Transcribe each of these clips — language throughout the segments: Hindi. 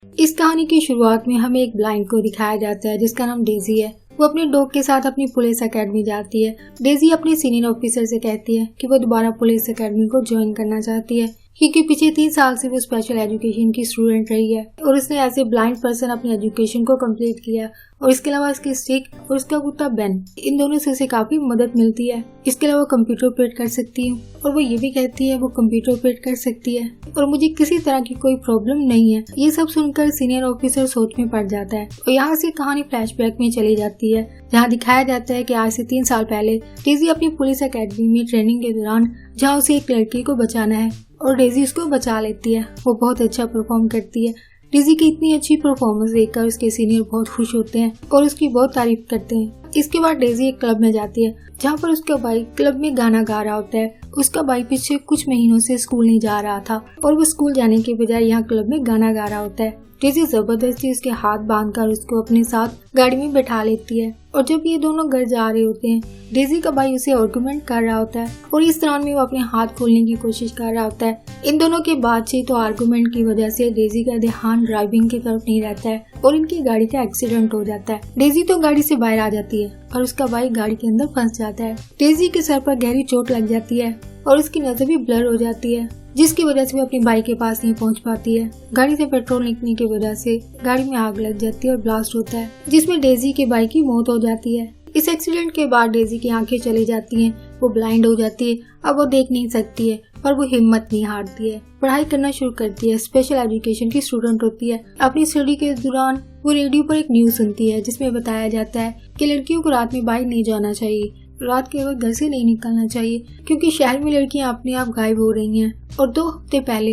इस कहानी की शुरुआत में हमें एक ब्लाइंड को दिखाया जाता है जिसका नाम डेजी है। वो अपने डॉग के साथ अपनी पुलिस एकेडमी जाती है। डेजी अपने सीनियर ऑफिसर से कहती है कि वो दोबारा पुलिस एकेडमी को ज्वाइन करना चाहती है क्योंकि पिछले 3 साल से वो स्पेशल एजुकेशन की स्टूडेंट रही है और उसने एज ए ब्लाइंड पर्सन अपनी एजुकेशन को कंप्लीट किया। और इसके अलावा उसकी स्टिक और उसका कुत्ता बेन, इन दोनों से उसे काफी मदद मिलती है। इसके अलावा कंप्यूटर ऑपरेट कर सकती हूँ और वो ये भी कहती है वो कंप्यूटर ऑपरेट कर सकती है और मुझे किसी तरह की कोई प्रॉब्लम नहीं है। ये सब सुनकर सीनियर ऑफिसर सोच में पड़ जाता है और यहाँ से कहानी फ्लैशबैक में चली जाती है जहाँ दिखाया जाता है कि आज से 3 साल पहले डेजी अपनी पुलिस एकेडमी में ट्रेनिंग के दौरान जहाँ उसे एक लड़की को बचाना है और डेजी उसको बचा लेती है। वो बहुत अच्छा परफॉर्म करती है। डेजी की इतनी अच्छी परफॉर्मेंस देखकर उसके सीनियर बहुत खुश होते हैं और उसकी बहुत तारीफ करते हैं। इसके बाद डेजी एक क्लब में जाती है जहाँ पर उसका भाई क्लब में गाना गा रहा होता है। उसका भाई पिछले कुछ महीनों से स्कूल नहीं जा रहा था और वो स्कूल जाने के बजाय यहाँ क्लब में गाना गा रहा होता है। डेजी जबरदस्ती उसके हाथ बांधकर उसको अपने साथ गाड़ी में बैठा लेती है और जब ये दोनों घर जा रहे होते हैं डेजी का भाई उसे आर्गुमेंट कर रहा होता है और इस दौरान में वो अपने हाथ खोलने की कोशिश कर रहा होता है। इन दोनों के बातचीत और आर्गुमेंट की वजह से डेजी का ध्यान ड्राइविंग की तरफ नहीं रहता है और इनकी गाड़ी का एक्सीडेंट हो जाता है। डेजी तो गाड़ी से बाहर आ जाती है और उसका भाई गाड़ी के अंदर फंस जाता है। डेजी के सर पर गहरी चोट लग जाती है और उसकी नजर भी ब्लर हो जाती है जिसकी वजह से वो अपने भाई के पास नहीं पहुंच पाती है। गाड़ी से पेट्रोल निकलने की वजह से गाड़ी में आग लग जाती है और ब्लास्ट होता है जिसमें डेजी के भाई की मौत हो जाती है। इस एक्सीडेंट के बाद डेजी की आंखें चली जाती हैं, वो ब्लाइंड हो जाती है। अब वो देख नहीं सकती है पर वो हिम्मत नहीं हारती है, पढ़ाई करना शुरू करती है। स्पेशल एजुकेशन की स्टूडेंट होती है। अपनी स्टडी के दौरान वो रेडियो पर एक न्यूज सुनती है जिसमें बताया जाता है कि लड़कियों को रात में बाहर नहीं जाना चाहिए, रात के वक्त घर से नहीं निकलना चाहिए क्योंकि शहर में लड़कियां अपने आप गायब हो रही हैं। और 2 हफ्ते पहले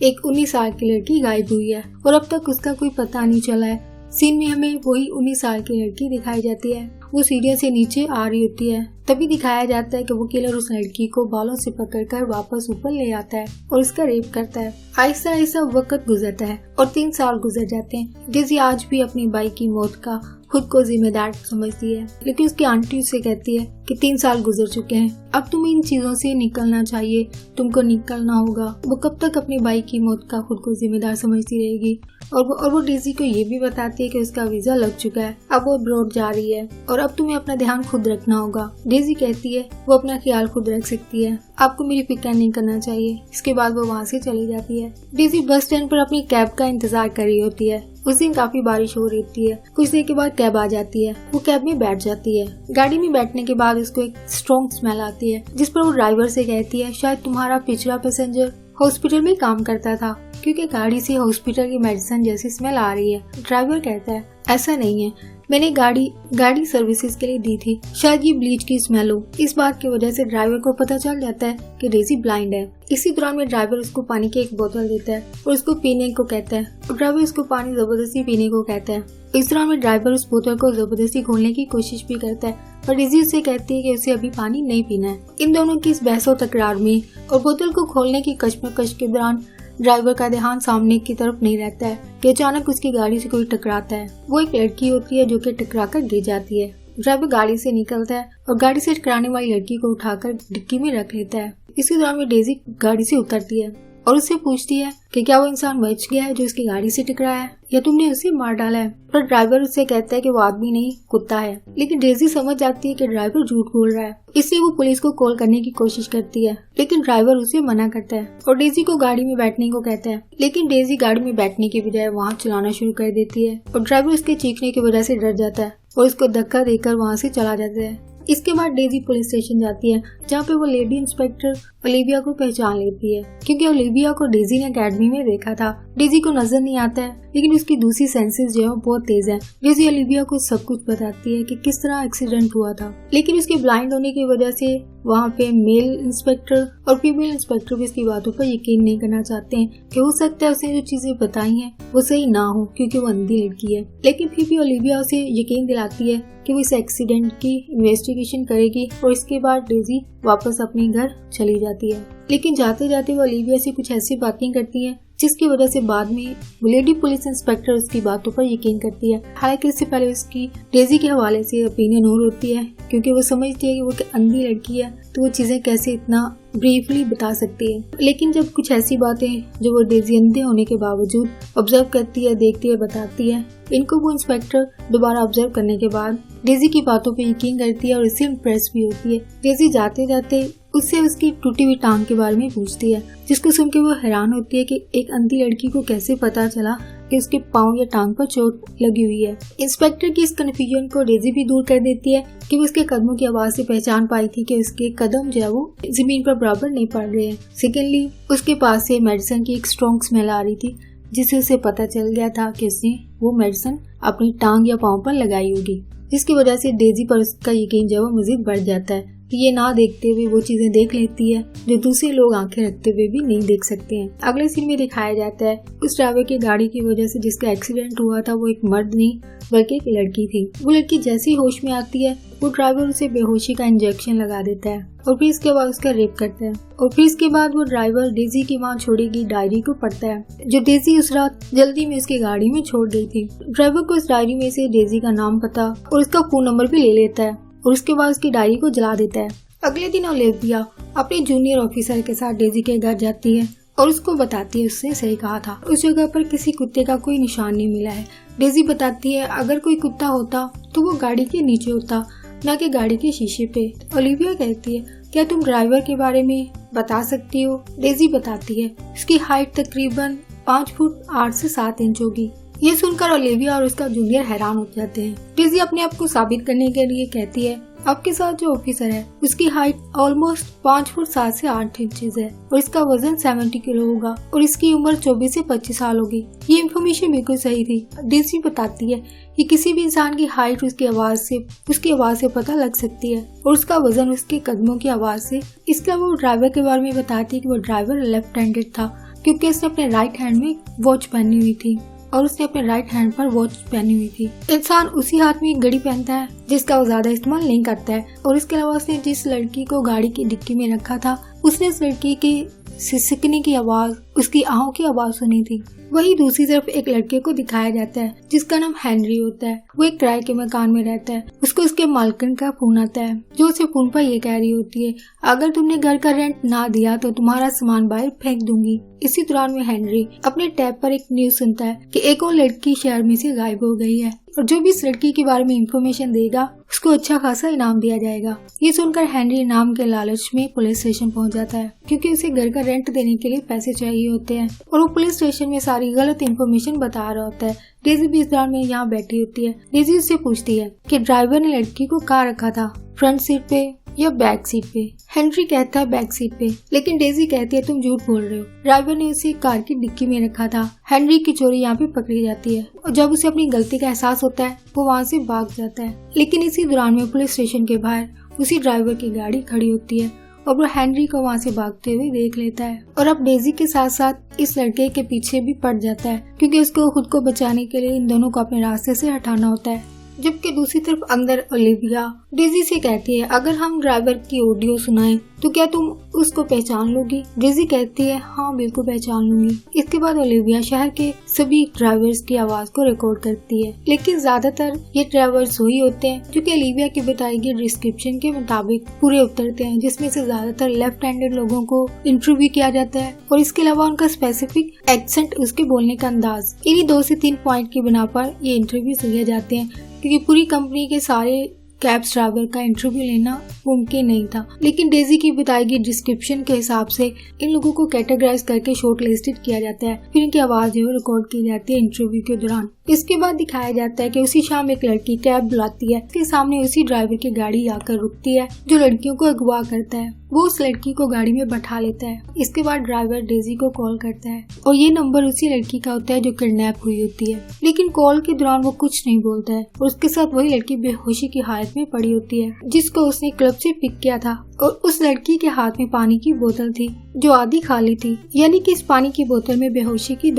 एक 19 साल की लड़की गायब हुई है और अब तक उसका कोई पता नहीं चला है। सीन में हमें वही 19 साल की लड़की दिखाई जाती है। वो सीढ़ियों से नीचे आ रही होती है। तभी दिखाया जाता है कि वो किलर उस लड़की को बालों से पकड़कर वापस ऊपर ले आता है और उसका रेप करता है। ऐसा ऐसा वक्त गुजरता है और 3 साल गुजर जाते हैं। डेजी आज भी अपने भाई की मौत का खुद को जिम्मेदार समझती है लेकिन उसकी आंटी उससे कहती है कि 3 साल गुजर चुके हैं, अब तुम्हें इन चीजों से निकलना चाहिए, तुमको निकलना होगा। वो कब तक अपने भाई की मौत का खुद को जिम्मेदार समझती रहेगी। और वो डेजी को ये भी बताती है कि उसका वीजा लग चुका है, अब वो अब्रॉड जा रही है और अब तुम्हें अपना ध्यान खुद रखना होगा। डेजी कहती है वो अपना ख्याल खुद रख सकती है, आपको मेरी फिक्र नहीं करना चाहिए। इसके बाद वो वहाँ से चली जाती है। डेजी बस स्टैंड पर अपनी कैब का इंतजार कर रही होती है। उस दिन काफी बारिश हो रही है। कुछ देर के बाद कैब आ जाती है। वो कैब में बैठ जाती है। गाड़ी में बैठने के बाद उसको एक स्ट्रॉन्ग स्मेल आती है जिस पर वो ड्राइवर से कहती है शायद तुम्हारा पिछला पैसेंजर हॉस्पिटल में काम करता था क्योंकि गाड़ी से हॉस्पिटल की मेडिसिन जैसी स्मेल आ रही है। ड्राइवर कहता है ऐसा नहीं है, मैंने गाड़ी सर्विसेज के लिए दी थी, शायद ये ब्लीच की स्मेल हो। इस बात की वजह से ड्राइवर को पता चल जाता है कि डेजी ब्लाइंड है। इसी दौरान में ड्राइवर उसको पानी की एक बोतल देता है और उसको पीने को कहता है और ड्राइवर उसको पानी जबरदस्ती पीने को कहता है। इस दौरान में ड्राइवर उस बोतल को जबरदस्ती खोलने की कोशिश भी करता है पर डेजी उससे कहती है कि उसे अभी पानी नहीं पीना है। इन दोनों की इस बहसो तकरार में और बोतल को खोलने की कशमकश के दौरान ड्राइवर का ध्यान सामने की तरफ नहीं रहता है कि अचानक उसकी गाड़ी से कोई टकराता है। वो एक लड़की होती है जो कि टकराकर गिर जाती है। ड्राइवर गाड़ी से निकलता है और गाड़ी से टकराने वाली लड़की को उठाकर डिक्की में रख लेता है। इसी दौरान में डेजी गाड़ी से उतरती है और उससे पूछती है कि क्या वो इंसान बच गया है जो उसकी गाड़ी से टकराया है या तुमने उसे मार डाला है। पर ड्राइवर उससे कहता है कि वो आदमी नहीं कुत्ता है। लेकिन डेजी समझ जाती है कि ड्राइवर झूठ बोल रहा है, इसलिए वो पुलिस को कॉल करने की कोशिश करती है लेकिन ड्राइवर उसे मना करता है और डेजी को गाड़ी में बैठने को कहता है। लेकिन डेजी गाड़ी में बैठने की बजाय वहाँ चलाना शुरू कर देती है और ड्राइवर उसके चीखने की वजह से डर जाता है और उसको धक्का देकर वहाँ से चला जाता है। इसके बाद डेजी पुलिस स्टेशन जाती है जहाँ पे वो लेडी इंस्पेक्टर ओलिविया को पहचान लेती है क्योंकि ओलिविया को डेजी ने एकेडमी में देखा था। डेजी को नजर नहीं आता है लेकिन उसकी दूसरी सेंसेस जो है बहुत तेज है। डेजी ओलिविया को सब कुछ बताती है कि किस तरह एक्सीडेंट हुआ था लेकिन उसके ब्लाइंड होने की वजह से वहाँ पे मेल इंस्पेक्टर और फीमेल इंस्पेक्टर भी इसकी बातों पर यकीन नहीं करना चाहते हैं कि हो सकता है उसने जो चीजें बताई हैं वो सही ना हो क्योंकि वो अंधी लड़की है। लेकिन फिर भी ओलिविया उसे यकीन दिलाती है कि वो इस एक्सीडेंट की इन्वेस्टिगेशन करेगी और इसके बाद डेजी वापस अपने घर चली जाती है। लेकिन जाते जाते वो ओलिविया से कुछ ऐसी बातें करती है जिसकी वजह से बाद में लेडी पुलिस इंस्पेक्टर उसकी बातों पर यकीन करती है। हालांकि इससे पहले उसकी डेजी के हवाले से ओपिनियन और होती है, क्योंकि वो समझती है कि वो एक अंधी लड़की है तो वो चीजें कैसे इतना ब्रीफली बता सकती है। लेकिन जब कुछ ऐसी बातें जो वो डेजी अंधे होने के बावजूद ऑब्जर्व करती है, देखती है, बताती है, इनको वो इंस्पेक्टर दोबारा ऑब्जर्व करने के बाद डेजी की बातों पे यकीन करती है और इससे इम्प्रेस भी होती है। डेजी जाते जाते उससे उसकी टूटी हुई टांग के बारे में पूछती है, जिसको सुन के वो हैरान होती है कि एक अंधी लड़की को कैसे पता चला कि उसके पाँव या टांग पर चोट लगी हुई है। इंस्पेक्टर की इस कन्फ्यूजन को डेजी भी दूर कर देती है कि वो उसके कदमों की आवाज से पहचान पाई थी कि उसके कदम जो है वो जमीन पर बराबर नहीं पड़ रहे हैं। सेकेंडली, उसके पास से मेडिसिन की एक स्ट्रॉन्ग स्मेल आ रही थी, जिससे उसे पता चल गया था कि उसने वो मेडिसिन अपनी टांग या पाँव पर लगाई होगी, जिसकी वजह से डेजी पर उसका यकीन जो है वो मजीद बढ़ जाता है। ये ना देखते हुए वो चीजें देख लेती है जो दूसरे लोग आंखें रखते हुए भी नहीं देख सकते हैं। अगले सीन में दिखाया जाता है उस ड्राइवर की गाड़ी की वजह से जिसका एक्सीडेंट हुआ था वो एक मर्द नहीं बल्कि एक लड़की थी। वो लड़की जैसे ही होश में आती है वो ड्राइवर उसे बेहोशी का इंजेक्शन लगा देता है और फिर इसके बाद उसका रेप करता है। और फिर इसके बाद वो ड्राइवर डेजी की वहाँ छोड़ी गई डायरी को पढ़ता है जो डेजी उस रात जल्दी में उसकी गाड़ी में छोड़ गई थी। ड्राइवर को उस डायरी में से डेजी का नाम, पता और उसका फोन नंबर भी ले लेता है और उसके बाद उसकी डायरी को जला देता है। अगले दिन ओलिविया अपने जूनियर ऑफिसर के साथ डेजी के घर जाती है और उसको बताती है उसने सही कहा था, उस जगह पर किसी कुत्ते का कोई निशान नहीं मिला है। डेजी बताती है अगर कोई कुत्ता होता तो वो गाड़ी के नीचे होता, न कि गाड़ी के शीशे पे। ओलिविया कहती है क्या तुम ड्राइवर के बारे में बता सकती हो? डेजी बताती है उसकी हाइट तकरीबन 5 फुट 8 से 7 इंच होगी। ये सुनकर ओलिविया और उसका जूनियर हैरान हो जाते हैं। डेजी अपने आप को साबित करने के लिए कहती है आपके साथ जो ऑफिसर है उसकी हाइट ऑलमोस्ट 5 फुट 7 से 8 इंचेस है और इसका वजन 70 किलो होगा और इसकी उम्र 24 से 25 साल होगी। ये इन्फॉर्मेशन बिल्कुल सही थी। डेजी बताती है कि किसी भी इंसान की हाइट उसकी आवाज से पता लग सकती है और उसका वजन उसके कदमों की आवाज से। इसके अलावा वो ड्राइवर के बारे में बताती है कि वो ड्राइवर लेफ्ट हैंडेड था क्योंकि उसने अपने राइट हैंड में वॉच पहनी हुई थी और उसने अपने राइट हैंड पर वॉच पहनी हुई थी। इंसान उसी हाथ में एक घड़ी पहनता है जिसका वो ज्यादा इस्तेमाल नहीं करता है। और इसके अलावा उसने जिस लड़की को गाड़ी की डिक्की में रखा था उसने उस लड़की की सिसकने की आवाज, उसकी आहों की आवाज सुनी थी। वही दूसरी तरफ एक लड़के को दिखाया जाता है जिसका नाम हेनरी होता है। वो एक किराए के मकान में रहता है। उसको उसके मालकिन का फोन आता है जो उसे फोन पर ये कह रही होती है अगर तुमने घर का रेंट ना दिया तो तुम्हारा सामान बाहर फेंक दूंगी। इसी दौरान में हेनरी अपने टैब पर एक न्यूज सुनता है कि एक और लड़की शहर में से गायब हो गई है और जो भी इस लड़की के बारे में इंफॉर्मेशन देगा उसको अच्छा खासा इनाम दिया जाएगा। ये सुनकर हेनरी इनाम के लालच में पुलिस स्टेशन पहुंच जाता है क्योंकि उसे घर का रेंट देने के लिए पैसे चाहिए होते हैं और वो पुलिस स्टेशन में सारी गलत इंफॉर्मेशन बता रहा होता है। डेजी भी इस दौरान में यहाँ बैठी होती है। डेजी उससे पूछती है कि ड्राइवर ने लड़की को कहाँ रखा था, फ्रंट सीट पे या बैक सीट पे? हेनरी कहता है बैक सीट पे, लेकिन डेजी कहती है तुम झूठ बोल रहे हो, ड्राइवर ने उसे कार की डिक्की में रखा था। हेनरी की चोरी यहाँ पे पकड़ी जाती है और जब उसे अपनी गलती का एहसास होता है वो वहाँ से भाग जाता है। लेकिन इसी दौरान में पुलिस स्टेशन के बाहर उसी ड्राइवर की गाड़ी खड़ी होती है और वो हेनरी को वहाँ से भागते हुए देख लेता है और अब डेजी के साथ साथ इस लड़के के पीछे भी पड़ जाता है क्योंकि उसको खुद को बचाने के लिए इन दोनों को अपने रास्ते से हटाना होता है। जबकि दूसरी तरफ अंदर ओलिविया डेजी से कहती है अगर हम ड्राइवर की ऑडियो सुनाएं तो क्या तुम उसको पहचान लोगी? डेजी कहती है हाँ बिल्कुल पहचान लूंगी। इसके बाद ओलिविया शहर के सभी ड्राइवर्स की आवाज को रिकॉर्ड करती है, लेकिन ज्यादातर ये ड्राइवर्स वही होते हैं जो कि ओलिविया की बताई गई डिस्क्रिप्शन के मुताबिक पूरे उतरते हैं, जिसमें से ज्यादातर लेफ्ट हैंडेड लोगों को इंटरव्यू किया जाता है और इसके अलावा उनका स्पेसिफिक एक्सेंट, उसके बोलने का अंदाज, इन्हीं 2 से 3 पॉइंट की बिना पर ये इंटरव्यू लिए जाते हैं क्योंकि पूरी कंपनी के सारे कैब्स ड्राइवर का इंटरव्यू लेना मुमकिन नहीं था। लेकिन डेजी की बताई गई डिस्क्रिप्शन के हिसाब से इन लोगों को कैटेगराइज करके शॉर्ट लिस्टेड किया जाता है, फिर इनकी आवाज जो है रिकॉर्ड की जाती है इंटरव्यू के दौरान। इसके बाद दिखाया जाता है कि उसी शाम एक लड़की कैब बुलाती है, उसके सामने उसी ड्राइवर की गाड़ी आकर रुकती है जो लड़कियों को अगवा करता है। वो उस लड़की को गाड़ी में बैठा लेता है। इसके बाद ड्राइवर डेजी को कॉल करता है और ये नंबर उसी लड़की का होता है जो किडनैप हुई होती है। लेकिन कॉल के दौरान वो कुछ नहीं बोलता है और उसके साथ वही लड़की बेहोशी की हालत में पड़ी होती है जिसको उसने क्लब से पिक किया था। और उस लड़की के हाथ में पानी की बोतल थी जो आधी खाली थी, यानी कि इस पानी की बोतल में बेहोशी की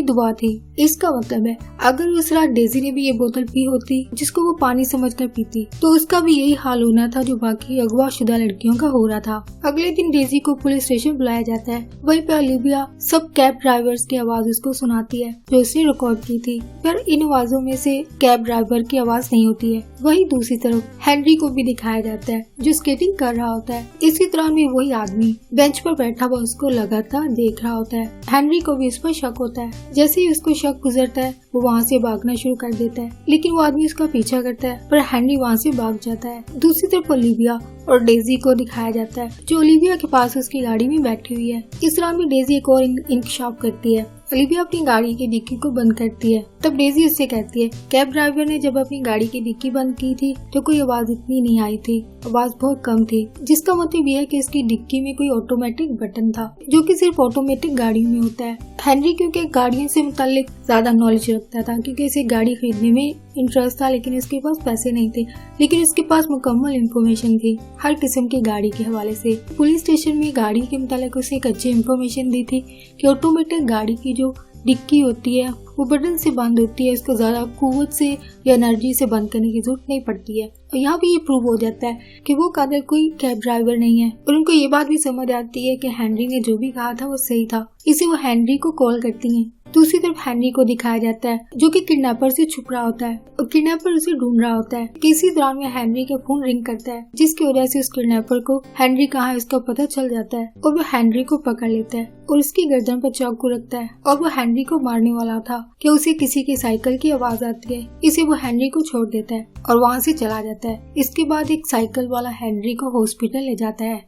दुआ थी। इसका मतलब है अगर उस रात डेजी ने भी ये बोतल पी होती जिसको वो पानी समझकर पीती तो उसका भी यही हाल होना था जो बाकी अगवाशुदा लड़कियों का हो रहा था। अगले दिन डेजी को पुलिस स्टेशन बुलाया जाता है। वहीं पे ओलिविया सब कैब ड्राइवर्स की आवाज उसको सुनाती है जो उसने रिकॉर्ड की थी, पर इन आवाजों में से कैब ड्राइवर की आवाज नहीं होती है। वहीं दूसरी तरफ हेनरी को भी दिखाया जाता है जो स्केटिंग कर रहा होता है। इसी दौरान भी वही आदमी बेंच पर बैठा हुआ उसको लगातार देख रहा होता है। हेनरी को भी इस पर शक होता है। जैसे ही उसको शक गुजरता है वो वहाँ से भागना शुरू कर देता है, लेकिन वो आदमी उसका पीछा करता है पर हेनरी वहाँ से भाग जाता है। दूसरी तरफ ओलिविया और डेजी को दिखाया जाता है जो ओलिविया के पास उसकी गाड़ी में बैठी हुई है। इस दौरान भी डेजी एक और इंकशाफ करती है। ओलिविया अपनी गाड़ी की डिक्की को बंद करती है। तब डेजी उससे कहती है कैब ड्राइवर ने जब अपनी गाड़ी की डिक्की बंद की थी तो कोई आवाज इतनी नहीं आई थी, आवाज बहुत कम थी, जिसका मतलब यह है कि इसकी डिक्की में कोई ऑटोमेटिक बटन था जो कि सिर्फ ऑटोमेटिक गाड़ी में होता है। हेनरी क्योंकि गाड़ियों से मुतालिक ज्यादा नॉलेज रखता था क्योंकि इसे गाड़ी खरीदने में इंटरेस्ट था, लेकिन इसके पास पैसे नहीं थे, लेकिन इसके पास मुकम्मल इन्फॉर्मेशन थी हर किस्म की गाड़ी के हवाले से। पुलिस स्टेशन में गाड़ी के मुतालिक उसे एक अच्छी इन्फॉर्मेशन दी थी कि ऑटोमेटिक गाड़ी की जो डिक्की होती है वो बटन से बंद होती है, इसको ज्यादा कुव्वत से या एनर्जी से बंद करने की जरूरत नहीं पड़ती है। और यहाँ भी ये प्रूव हो जाता है कि वो कादर कोई कैब ड्राइवर नहीं है और उनको ये बात भी समझ आती है कि हेनरी ने जो भी कहा था वो सही था, इसे वो हेनरी को कॉल करती हैं। दूसरी तरफ हेनरी को दिखाया जाता है जो कि किडनैपर से छुप रहा होता है और किडनैपर उसे ढूंढ रहा होता है। किसी दौरान में हेनरी का फोन रिंग करता है जिसकी वजह से उस किडनैपर को हेनरी कहाँ है उसका पता चल जाता है और वो हेनरी को पकड़ लेता है और उसकी गर्दन पर चाकू रखता है और वो हेनरी को मारने वाला था कि उसे किसी की साइकिल की आवाज आती है। इसे वो हेनरी को छोड़ देता है और वहाँ से चला जाता है। इसके बाद एक साइकिल वाला हेनरी को हॉस्पिटल ले जाता है।